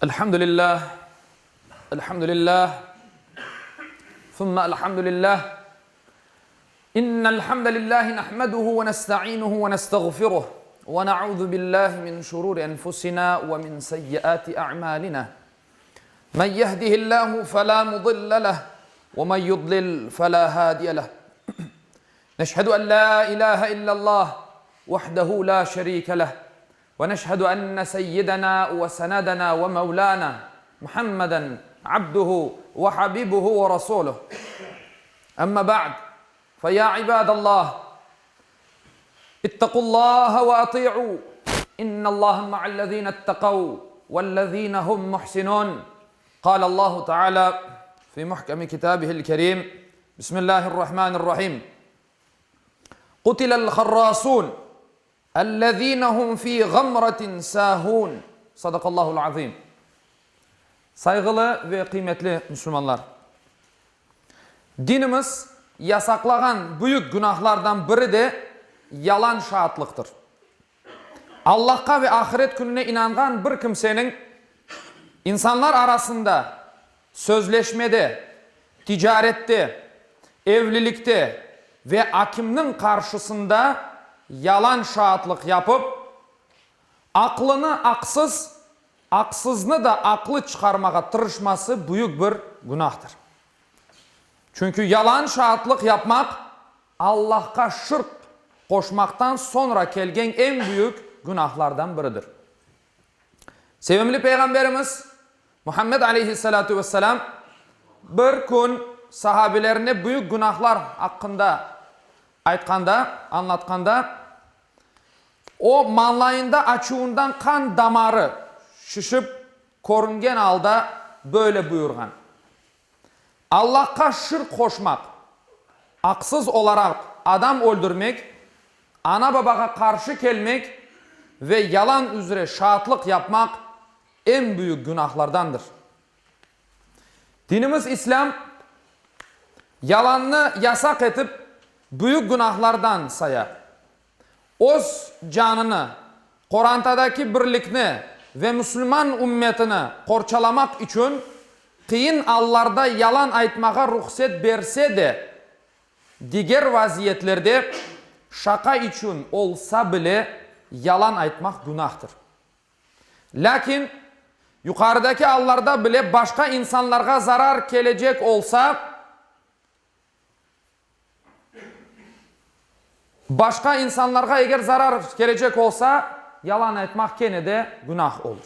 Elhamdülillah, elhamdülillah, thumma elhamdülillah. İnnel hamdelellahi nahmeduhu ve nesta'inuhu ve nestağfiruh ve na'udzu billahi min şururi enfusina ve min seyyiati a'malina. Men yehdihillahu fela mudille leh ve men yudlil fela hadiye leh. Neşhedü en la ilahe illallah vahdehu la şerike leh. ونشهد أن سيدنا وسندنا ومولانا محمدا عبده وحبيبه ورسوله أما بعد فيا عباد الله اتقوا الله وأطيعوا إن الله مع الذين اتقوا والذين هم محسنون قال الله تعالى في محكم كتابه الكريم بسم الله الرحمن الرحيم قتل الخراصون اَلَّذ۪ينَ هُمْ ف۪ي غَمْرَةٍ سَاهُونَ Sadakallahul azim. Saygılı ve kıymetli Müslümanlar. Dinimiz yasaklagan büyük günahlardan biri de yalan şahitliktir. Allah'a ve ahiret gününe inangan bir kimsenin insanlar arasında sözleşmede, ticarette, evlilikte ve akimnin karşısında yalan şahitlik yapıp aklını aksız, aksızını da aklı çıkarmaya tırışması büyük bir günahtır. Çünkü yalan şahitlik yapmak Allah'a şirk koşmaktan sonra gelgen en büyük günahlardan biridir. Sevimli Peygamberimiz Muhammed Aleyhisselatü Vesselam bir gün sahabilerine büyük günahlar hakkında anlatkanda o manlayında açığından kan damarı şişip korungen halda böyle buyurgan. Allah'a şirk koşmak, aksız olarak adam öldürmek, ana babaya karşı gelmek ve yalan üzere şahitlik yapmak en büyük günahlardandır. Dinimiz İslam yalanını yasak edip büyük günahlardan sayar. Öz canını, Kur'an'daki birlikni ve Müslüman ümmetini korçalamak için kıyın allarda yalan aytmağa ruhsat berse de diğer vaziyetlerde şaka için olsa bile yalan aytmak günahtır. Lakin yukarıdaki allarda bile başka insanlara zarar gelecek olsa başka insanlara eğer zarar gelecek olsa yalan etmek gene de günah olur.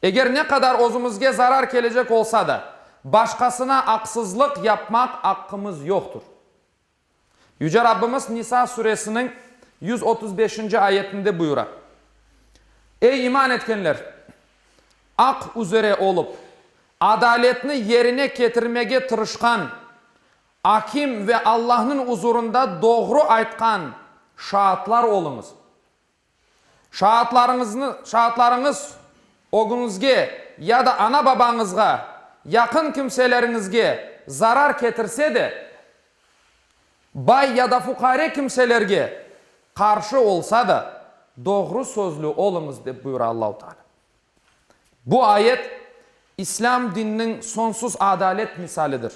Eğer ne kadar özümüzge zarar gelecek olsa da başkasına haksızlık yapmak hakkımız yoktur. Yüce Rabbimiz Nisa suresinin 135. ayetinde buyurar. Ey iman etkenler! Ak üzere olup adaletini yerine getirmeye tırışkan hakim ve Allah'ın huzurunda doğru aytkan şahitlar olunuz. Şahitlarınız oğunuzge ya da ana babanızga, yakın kimselerinizge zarar getirse de bay ya da fukare kimselerge karşı olsa da doğru sözlü olunuz diye buyuruyor Allah-u Teala. Bu ayet İslam dininin sonsuz adalet misalidir.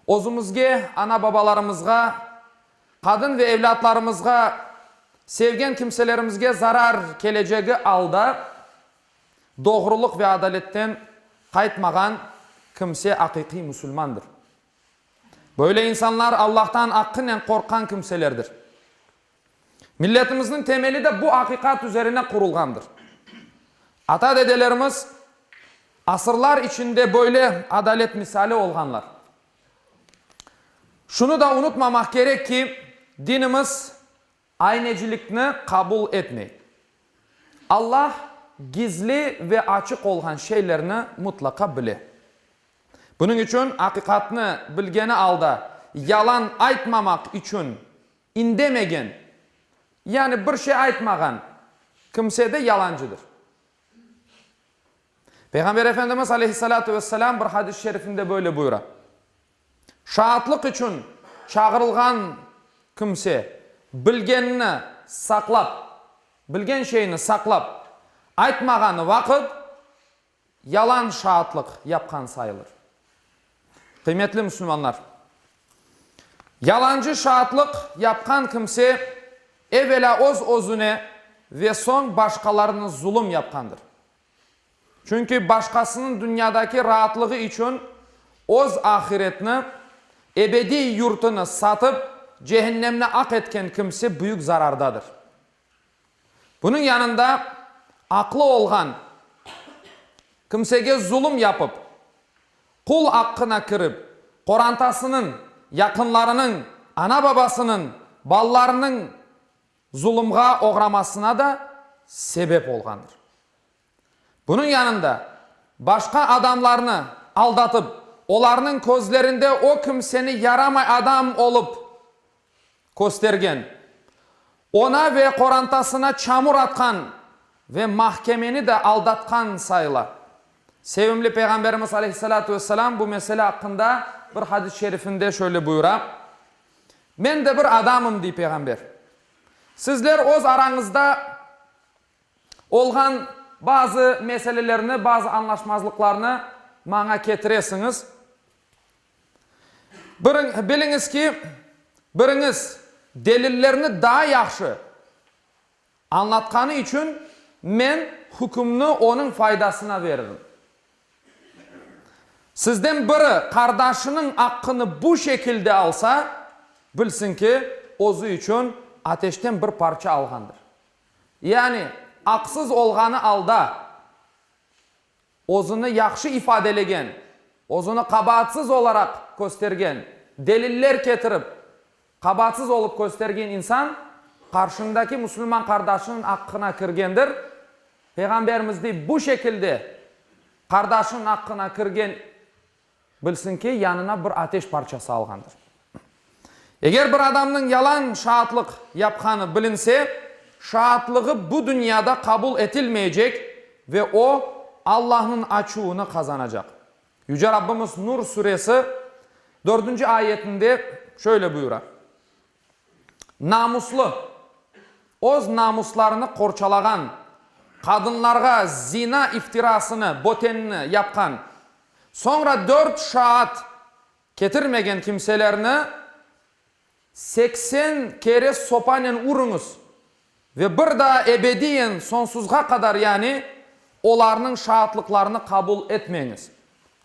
Özümüzge, ana babalarımızga, kadın ve evlatlarımızga, sevgen kimselerimizge zarar geleceği alda doğruluk ve adaletten kayıtmagan kimse hakiki Müslümandır. Böyle insanlar Allah'tan hakkıyla korkan kimselerdir. Milletimizin temeli de bu hakikat üzerine kurulgandır. Ata dedelerimiz asırlar içinde böyle adalet misali olganlar. Şunu da unutmamak gerek ki dinimiz aynecilikni kabul etmeyin. Allah gizli ve açık olan şeylerini mutlaka bilir. Bunun için hakikatini bilgeni alda yalan aytmamak için indemegen, yani bir şey aytmagan kimse de yalancıdır. Peygamber Efendimiz Aleyhisselatü Vesselam bir hadis-i şerifinde böyle buyurar. Şahitlik için çağırılgan kimse bilgenini saklap, bilgen şeyini saklap aytmagan vakit yalan şahatlık yapkan sayılır. Kıymetli Müslümanlar, yalancı şahatlık yapkan kimse evvela özüne ve son başkalarına zulüm yapkandır. Çünkü başkasının dünyadaki rahatlığı için öz ahiretini, ebedi yurtunu satıp cehennemine ak etken kimse büyük zarardadır. Bunun yanında aklı olgan kimsege zulüm yapıp, kul hakkına kırıp, korantasının, yakınlarının, ana babasının, ballarının zulümga uğramasına da sebep olgandır. Bunun yanında başka adamlarını aldatıp, onların közlerinde o kimseni yaramay adam olup göstergen, ona ve korantasına çamur atkan ve mahkemeni de aldatkan sayılar. Sevimli Peygamberimiz Aleyhisselatü Vesselam bu mesele hakkında bir hadis-i şerifinde şöyle buyurar. Ben de bir adamım diye Peygamber. Sizler öz aranızda olgan bazı meselelerini, bazı anlaşmazlıklarını bana getiresiniz. Biliniz ki biriniz delillerini daha yaxşı anlatkanı için men hükümünü onun faydasına veririm. Sizden biri kardeşinin hakkını bu şekilde alsa bilsin ki ozu için ateşten bir parça algandır. Yani haksız olganı alda ozunu yaxşı ifadelegen, ozunu kabahatsız olarak göstergen, deliller getirip kabahatsız olup göstergen insan karşındaki Müslüman kardeşinin hakkına kirgendir. Peygamberimiz de bu şekilde kardeşinin hakkına kirgen bilsin ki yanına bir ateş parçası algandır. Eğer bir adamın yalan şahatlık yapkanı bilinse, şahatlığı bu dünyada kabul edilmeyecek ve o Allah'ın açığını kazanacak. Yüce Rabbimiz Nur suresi 4. ayetinde şöyle buyurar. Namuslu, öz namuslarını korçalagan, kadınlarga zina iftirasını, botenini yapkan, sonra 4 şahat getirmegen kimselerini 80 kere sopanen urunuz ve bir daha ebediyen sonsuzga kadar yani onların şahatlıklarını kabul etmeyiniz.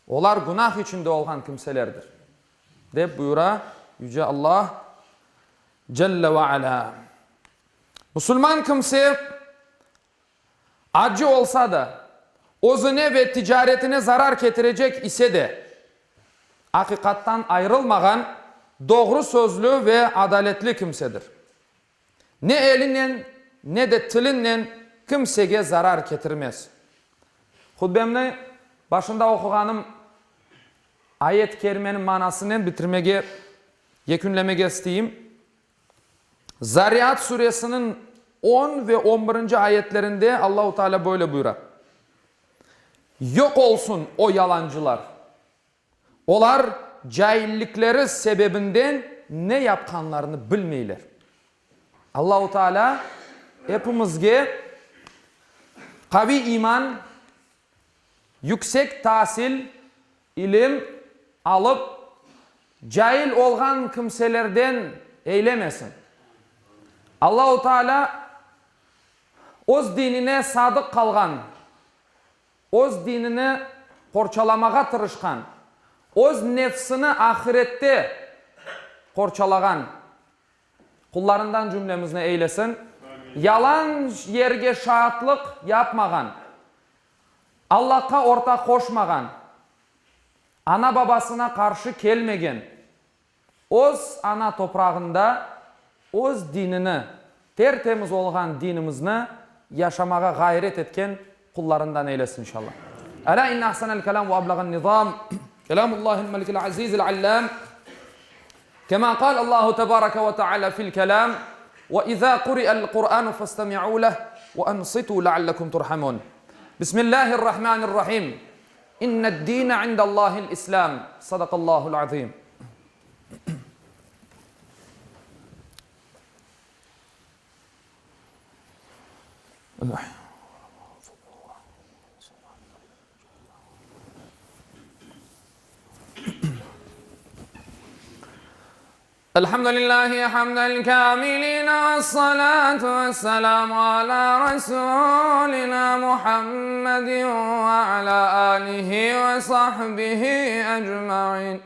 Onlar günah içinde olan kimselerdir. Deyip buyura Yüce Allah Celle ve Ala. Müslüman kimse acı olsa da özüne ve ticaretine zarar getirecek ise de hakikattan ayrılmagan doğru sözlü ve adaletli kimsedir. Ne elinden ne de tilinden kimsege zarar getirmez. Hutbemni başında okuganım ayet-i kerimenin manasını bitirmege, yekünlemege isteyeyim. Zariyat suresinin 10 ve 11. ayetlerinde Allahu Teala böyle buyurar. Yok olsun o yalancılar. Onlar cahillikleri sebebinden ne yapkanlarını bilmeyler. Allahu Teala hepimizge kavi iman, yüksek tahsil, ilim alıp cahil olgan kimselerden eylemesin. Allahu Teala öz dinine sadık kalgan, öz dinini korçalamaga tırışkan, öz nefsini ahirette korçalagan kullarından cümlemizine eylesin. Yalan yerge şahatlık yapmagan, Allah'a ortak koşmagan, ana babasına karşı gelmegen, öz ana toprağında öz dinini, tertemiz olgan dinimizni yaşamaga gayret etken kullarından eylesin inşallah. Ala inna ahsanal kelam ve ablagan nizam, kelamullahil melikil azizil allam, kema kal Allahu tebareke ve teala fil kelam, ve izâ kuri'al Kur'anu fastami'û leh ve ansitû leallekum turhamun. Bismillahirrahmanirrahim. İnned dîne indallâhil islam. Sadakallâhul azîm. Elhamdülillahi hamdel kamilin ve salatu ve selamu ala Resulina Muhammedin ve ala alihi ve sahbihi ecma'in.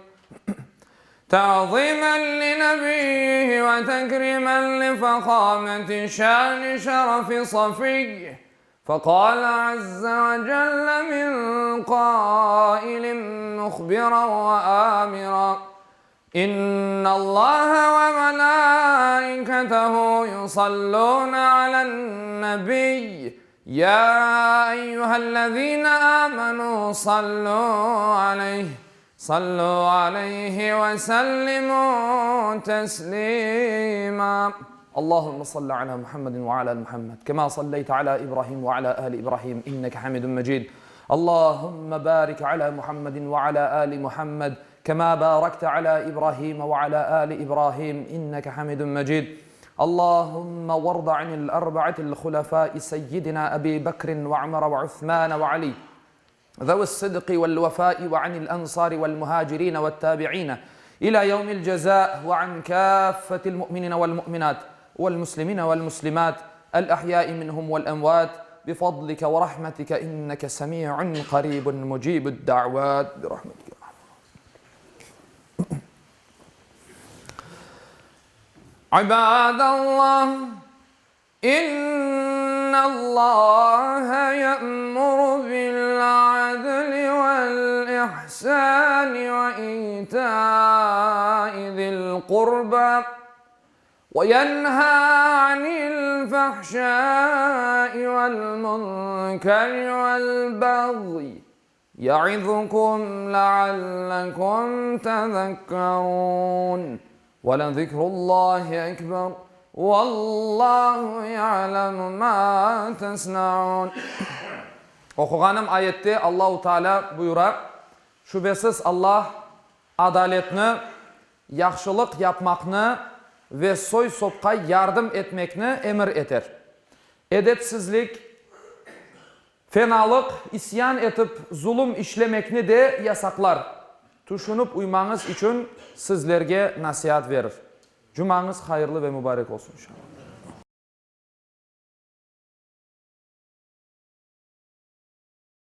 تعظيما لنبيه وتكريما لفخامة شان شرف صفيه فقال عز وجل من قائل مخبرا وآمرا إن الله وملائكته يصلون على النبي يا أيها الذين آمنوا صلوا عليه وسلموا تسليما اللهم صل على محمد وعلى آل محمد كما صليت على إبراهيم وعلى آل إبراهيم إنك حميد مجيد اللهم بارك على محمد وعلى آل محمد كما باركت على إبراهيم وعلى آل إبراهيم إنك حميد مجيد اللهم وارض عن الأربعة الخلفاء سيدنا أبي بكر وعمر وعثمان وعلي ذوي الصدق والوفاء وعن الأنصار والمهاجرين والتابعين إلى يوم الجزاء وعن كافة المؤمنين والمؤمنات والمسلمين والمسلمات الأحياء منهم والأموات بفضلك ورحمتك إنك سميع قريب مجيب الدعوات برحمتك. عباد الله إن الله يأمر بالعدل والإحسان وإيتاء ذي القربى وينهى عن الفحشاء والمنكر والبغي يعظكم لعلكم تذكرون ولذكر الله أكبر Vallahu ya'lemu ma tesnaun. Okuğanım ayette Allahu Teala buyurar. Şüphesiz Allah adaletni, yaxşılık yapmakni ve soy sopqa yardım etmekni emir eter. Edepsizlik, fenalık, isyan etip zulüm işlemekni de yasaklar. Tuşunup uymanız için sizlerge nasihat verir. Cumanız hayırlı ve mübarek olsun inşallah.